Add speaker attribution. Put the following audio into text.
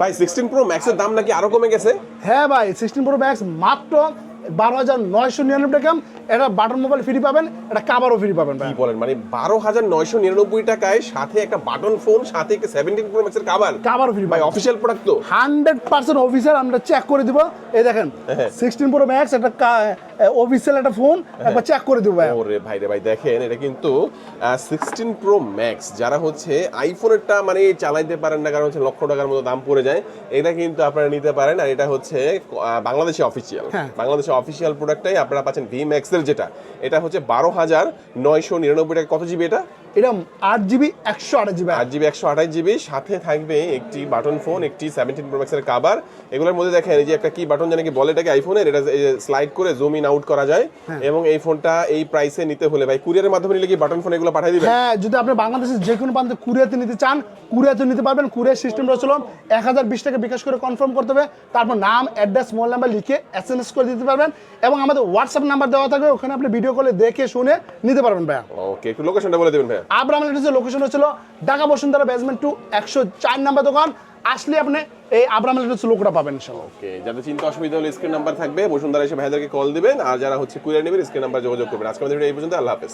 Speaker 1: ভাই 16 pro max এর দাম নাকি আরো কমে গেছে?
Speaker 2: হ্যাঁ ভাই 16 প্রো ম্যাক্স মাত্র 12,999 টাকা। এটা বাটন মোবাইল ফ্রি পাবেন, এটা কাভারও ফ্রি পাবেন ভাই।
Speaker 1: কি বলেন, মানে 12,999 টাকায় সাথে একটা বাটন ফোন, সাথে একটা 17 প্রো ম্যাক্স এর
Speaker 2: কাভারও ফ্রি
Speaker 1: ভাই
Speaker 2: পাবেন।
Speaker 1: অফিশিয়াল প্রোডাক্ট তো
Speaker 2: 100% অফিসিয়াল, আমরা চেক করে দিব। এই দেখেন 16 প্রো ম্যাক্স একটা অফিসিয়াল একটা ফোন, একবার চেক করে দিব ভাই।
Speaker 1: ওরে ভাই রে ভাই, দেখেন এটা কিন্তু 16 প্রো ম্যাক্স। যারা হচ্ছে আইফোনেরটা মানে চালাইতে পারেন না, কারণ হচ্ছে লক্ষ টাকার মতো দাম পড়ে যায়, এটা কিন্তু আপনারা নিতে পারেন। আর এটা হচ্ছে বাংলাদেশে অফিসিয়াল, বাংলাদেশে অফিসিয়াল প্রোডাক্টটাই আপনারা পাচ্ছেন। ভি ম্যাক্স এর যেটা, এটা হচ্ছে 12,999 টাকা। কত জিবি এটা?
Speaker 2: এটা 8GB 128GB
Speaker 1: 8GB 128GB, সাথে থাকবে একটি বাটন ফোন, একটি 17 প্রো ম্যাক্সের কভার। এগুলোর মধ্যে দেখেন এই যে একটা কি বাটন জানি কি বলে এটাকে, আইফোনের, এটা স্লাইড করে জুম ইন আউট করা যায়। এবং এই ফোনটা এই প্রাইসে নিতে হলে ভাই কুরিয়ারের মাধ্যমে নিলে কি বাটন ফোন এগুলো পাঠিয়ে দিবেন?
Speaker 2: হ্যাঁ, যদি আপনি বাংলাদেশের যে কোনো প্রান্তে কুরিয়াতে নিতে চান, কুরিয়াতে নিতে পারবেন। কুরিয়ার সিস্টেমটা হলো 1020 টাকা বিকাশ করে কনফার্ম করতে হবে, তারপর নাম, অ্যাড্রেস, মোবাইল নাম্বার লিখে SMS করে দিতে পারবেন। এবং আমাদের হোয়াটসঅ্যাপ নাম্বার দেওয়া থাকবে, ওখানে আপনি ভিডিও কলে দেখে শুনে নিতে পারবেন ভাই।
Speaker 1: ওকে, একটু লোকেশনটা বলে দিবেন ভাই।
Speaker 2: আব্রাহাম ইলেকট্রনিক্সের লোকেশন হচ্ছিল ঢাকা বসুন্ধরা বেসমেন্ট 2 104 নাম্বার দোকান। আসলে আপনি এই আব্রাহাম ইলেকট্রনিক্স লোকটা পাবেন ইনশাআল্লাহ।
Speaker 1: ওকে, যাদের চিন্তা অসুবিধা হলে স্ক্রিন নাম্বার থাকবে, বসুন্ধরা এসে ভাইদেরকে কল দিবেন। আর যারা হচ্ছে কুরিয়ার নেবেন, স্ক্রিন নাম্বার যোগাযোগ করবেন। আজকে আমাদের ভিডিও এই পর্যন্ত। আল্লাহ হাফেজ।